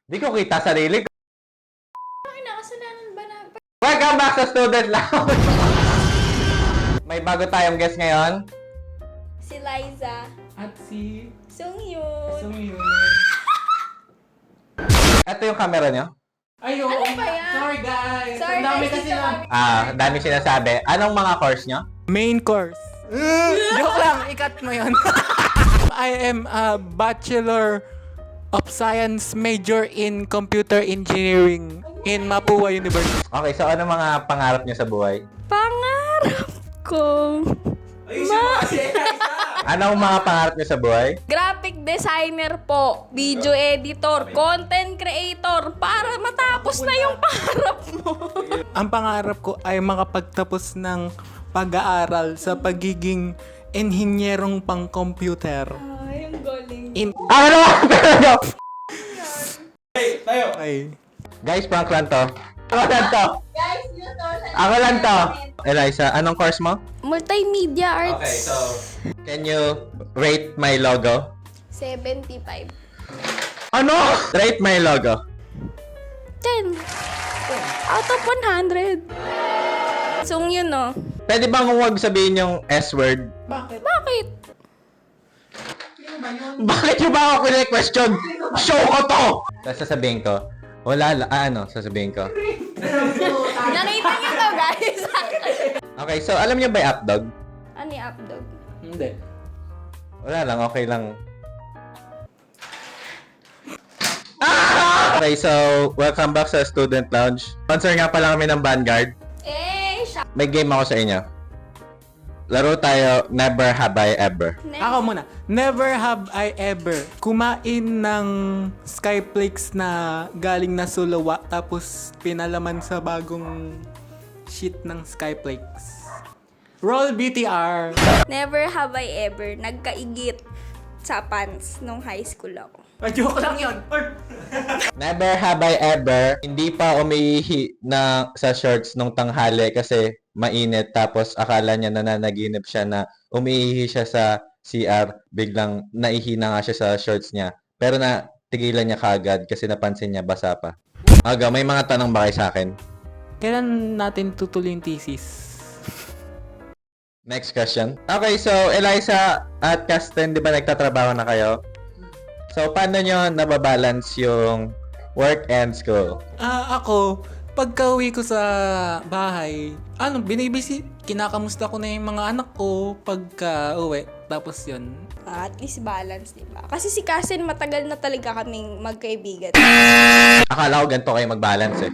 Di ko kita sarili ko. Ay, nakasalanan ba na? Welcome back sa Student Lounge! May bago tayong guest ngayon. Si Liza. At si Sungyun. Sungyun. Ito yung camera nyo. Ay, oo. Ano ba yan? Sorry guys. Sorry, Ang dami guys, kasi dito na. kami. Dami sinasabi. Anong mga course nyo? Main course. Joke lang, ikat mo yun. I am a Bachelor of Science major in Computer Engineering in Mapua University. Okay, so ano mga pangarap nyo sa buhay? Pangarap ko. Anong mga pangarap nyo sa buhay? Graphic designer po, video editor, content creator, para matapos na yung pangarap mo. Ang pangarap ko ay makapagtapos ng pag-aaral sa pagiging enhinyerong pang-computer. Ay, ang galing. Ano? Ay. Guys, prank lang to. Ako lang to. Guys, yun to. Ako lang to. Eliza, anong course mo? Multimedia arts. Can you rate my logo? 75. Ano? Rate my logo. 10. Out of 100. Sungyun, no? Pwede bang huwag sabihin yung S-word? Bakit? Bakit? Bakit nyo ba ako question? Show ko to! Tapos sasabihin ko, sasabihin ko. Nakita niyo to, guys. Okay, so alam niyo ba yung updog? Ano yung updog? Hindi. Wala lang, okay lang. Okay, so welcome back sa Student Lounge. Sponsor nga pala kami ng Vanguard. May game ako sa inyo. Laro tayo, Never Have I Ever. Ako muna. Never have I ever kumain ng Skyflakes na galing na Sulawa tapos pinalaman sa bagong sheet ng Skyflakes. Roll BTR. Never have I ever nagkaigit sa pants nung high school ako. Joke lang yun. Never have I ever hindi pa umiihi na sa shorts nung tanghali kasi mainit tapos akala niya nananaginip siya na umiihi siya sa CR, biglang naihi na nga siya sa shorts niya. Pero na tigilan niya kaagad kasi napansin niya basa pa. Aga, may mga tanong ba kayo sa akin? Kailan natin tutuloy yung thesis? Next question. Okay, so Eliza at Kasten, di ba nagtatrabaho na kayo? So, paano nyo nababalance yung work and school? Ako, pagka uwi ko sa bahay, kinakamusta ko na yung mga anak ko pagka uwi. Tapos yun. At least balance, di ba? Kasi si Kasin, matagal na talaga kaming magkaibigan. Akala ko ganito kayo mag-balance eh.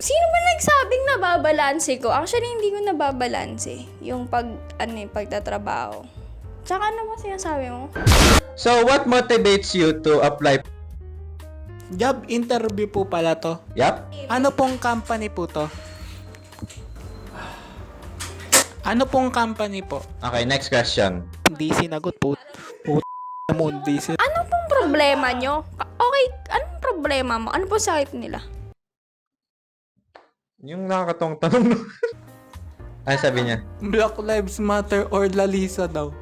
Sino ba nagsabing nababalanse ko? Actually, hindi ko nababalanse. Yung pagtatrabaho. Tsaka ano ba sinasabi mo? So, what motivates you to apply? Job interview po pala to. Yup. Ano pong company po to? Ano pong company po? Okay, next question. Hindi sinagot po. Mo, hindi Ano pong problema nyo? Okay, anong problema mo? Ano po sakit nila? Yung nakakatong tanong. Ano sabi niya? Black Lives Matter or Lalisa daw.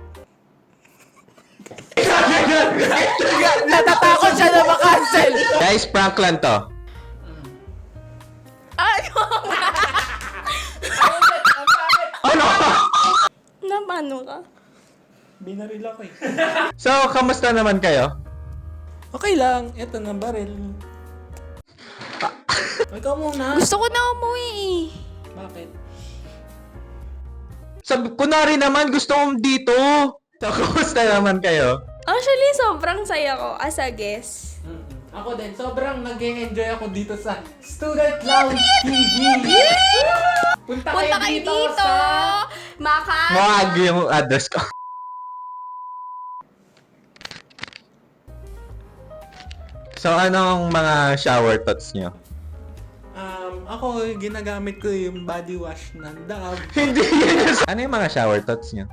Natatakot siya na ma-cancel! Guys, prank lang to. Ano? Ano? Na paano ka? Binaril ako eh. So, kamusta naman kayo? Okay lang, eto na baril. Ikaw muna. Gusto ko na umuwi eh. Bakit? Kunwari naman, gusto kong dito. So, kamusta naman kayo? Actually, sobrang saya ko as a guest. Ako din, sobrang nag-enjoy ako dito sa Student Lounge TV. Punta Punta kayo dito! Mawag yung address ko. So, anong mga shower thoughts nyo? Ako, ginagamit ko yung body wash ng Dove. Hindi yan. Ano yung mga shower thoughts nyo?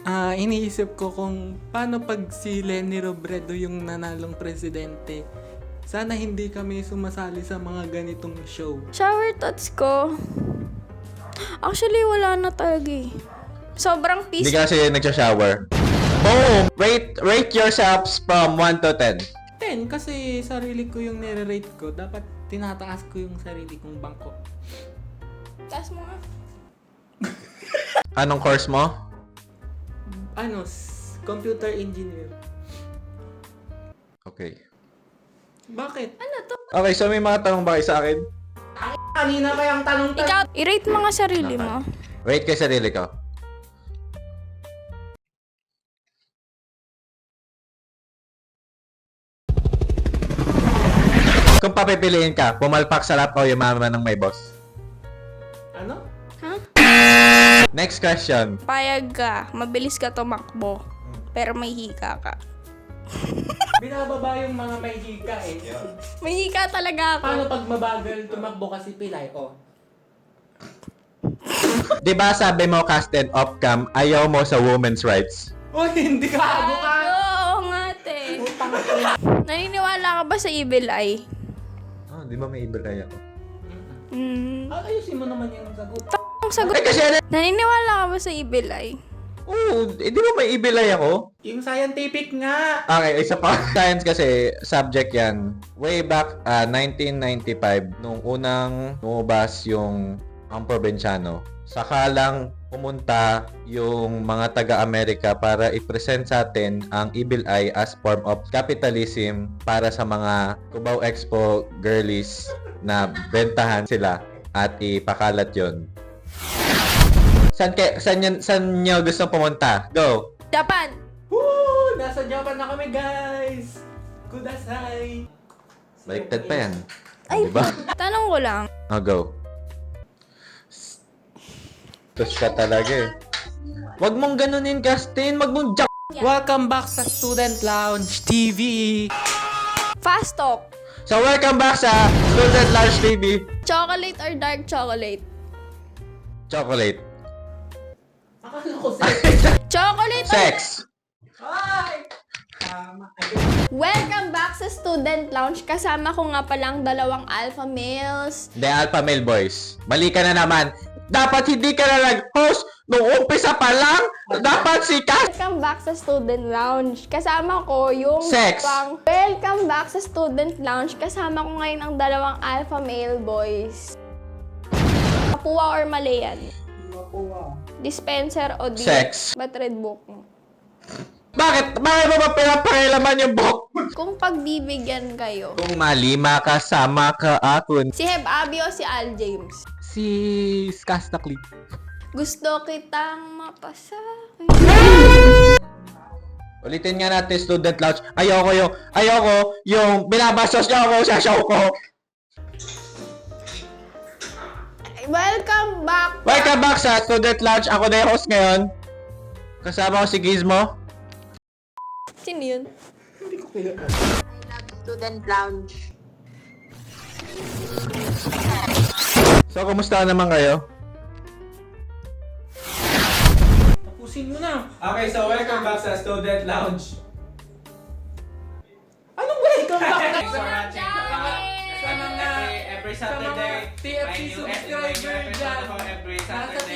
Iniisip ko kung paano pag si Leni Robredo yung nanalong presidente. Sana hindi kami sumasali sa mga ganitong show. Shower thoughts ko. Actually, wala na talaga eh. Sobrang Hindi peaceful. ka kasi nagsha-shower. Boom! Rate yourselves from 1 to 10. 10 kasi sarili ko yung nire-rate ko. Dapat tinataas ko yung sarili kong bangko. Taas mo nga. Anong course mo? Ano? Computer engineer. Okay. Bakit? Ano to? Okay, so may mga tanong ba kayo sa akin? Kanina pa yung tanong Ikaw, i-rate mo nga sarili mo. Rate kay sarili ko. Kung papipiliin ka, pumalpak sa lap o yumaman ng may boss? Ano? Ha? Next question. Payag ka, mabilis ka tumakbo, pero may hika ka. Binababa yung mga may hika eh. May hika talaga ako. Paano pag mabagal tumakbo kasi pilay? Oh. Di ba sabi mo, cast and off-cam, ayaw mo sa women's rights? Uy, hindi ka hago ka! Oo nga, te. Naniniwala ka ba sa evil eye? Oh, di ba may ibigay ako? Ayusin mo naman yung sagot. Ang sagot, Eh kasi ano? naniniwala ka ba sa evil eye? Oo, di ba may ibilay ako? Yung scientific nga! Okay, isa pa. Science kasi, subject yan. Way back 1995, nung unang lumabas yung ang probinsyano, saka lang pumunta yung mga taga-Amerika para i-present sa atin ang Evil Eye as form of capitalism para sa mga Cubao Expo girlies na bentahan sila at ipakalat yon. Saan nyo gusto pumunta? Go! Japan! Woo! Nasa Japan na kami, guys! Kudasai! Baliktad pa yan. Ay, Diba? tanong ko lang. Oh, go. Tus ka talaga eh. Wag mong ganunin, Justin. Wag mong Welcome back sa Student Lounge TV! Fast talk. So, welcome back sa Student Lounge TV. Chocolate or dark chocolate? Chocolate. Akala ko Chocolate or... Sex. Ay! Tama. Welcome back sa Student Lounge. Kasama ko nga palang dalawang alpha males. The Alpha Male Boys. Mali ka na naman. Dapat hindi ka na nag-host nung umpisa pa lang. Dapat si Cass. Welcome back sa Student Lounge. Kasama ko yung... Sex. Welcome back sa Student Lounge. Kasama ko ngayon ang dalawang alpha male boys. Papua or Malayan? Dispenser o di? Sex. Ba't red book mo? Bakit? Bakit mo ba pinapakilaman yung book? Kung pagbibigyan kayo, Kung malima ka, sama ka akon. si Heb Abi o si Al James? Si Skastakli. Gusto kitang mapasakin. Ulitin nga natin, Student Lounge. Ayoko yung binabastos niyo ako sa show ko. Welcome back! Welcome back sa Student Lounge. Ako na yung host ngayon. Kasama ko si Gizmo. Sino yun? Student Lounge. So, kumusta naman kayo? Tapusin mo na. Okay, so welcome back sa Student Lounge. Anong welcome back? Thanks for watching. Every Saturday, TFC may new subscriber episode dyan. every Nasa Saturday.